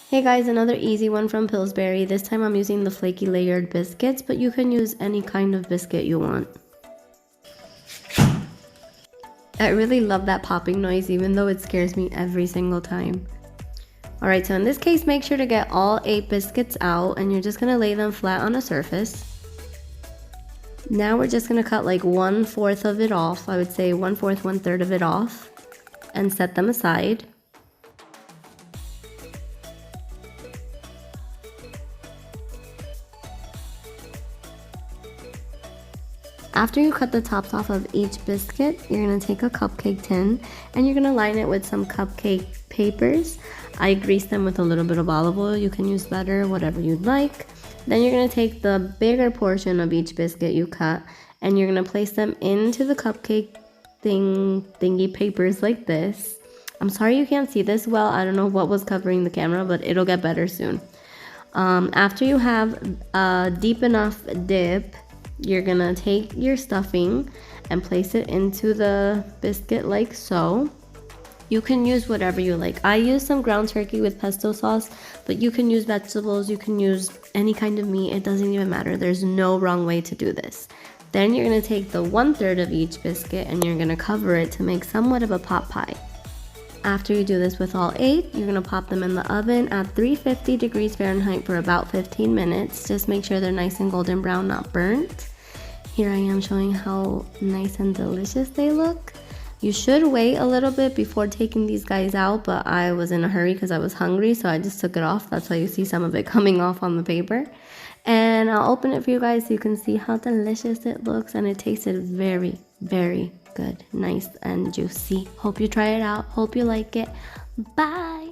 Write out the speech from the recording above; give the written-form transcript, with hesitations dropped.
Hey guys, another easy one from Pillsbury. This time I'm using the flaky layered biscuits, but you can use any kind of biscuit you want. I really love that popping noise, even though it scares me every single time. Alright, so in this case, make sure to get all 8 biscuits out, and you're just going to lay them flat on a surface. Now we're just going to cut like 1/4 of it off. I would say 1/4, 1/3 of it off, and set them aside. After you cut the tops off of each biscuit, you're going to take a cupcake tin and you're going to line it with some cupcake papers. I grease them with a little bit of olive oil. You can use butter, whatever you'd like. Then you're going to take the bigger portion of each biscuit you cut and you're going to place them into the cupcake thingy papers like this. I'm sorry you can't see this well. I don't know what was covering the camera, but it'll get better soon. After you have a deep enough dip, you're gonna take your stuffing and place it into the biscuit like so. You can use whatever you like. I use some ground turkey with pesto sauce, but you can use vegetables, you can use any kind of meat, it doesn't even matter. There's no wrong way to do this. Then you're gonna take the 1/3 of each biscuit and you're gonna cover it to make somewhat of a pot pie. After you do this with all 8, you're gonna pop them in the oven at 350 degrees Fahrenheit for about 15 minutes. Just make sure they're nice and golden brown, not burnt. Here I am showing how nice and delicious they look. You should wait a little bit before taking these guys out, but I was in a hurry because I was hungry, so I just took it off. That's why you see some of it coming off on the paper. And I'll open it for you guys so you can see how delicious it looks, and it tasted very, very good. Nice and juicy. Hope you try it out. Hope you like it. Bye!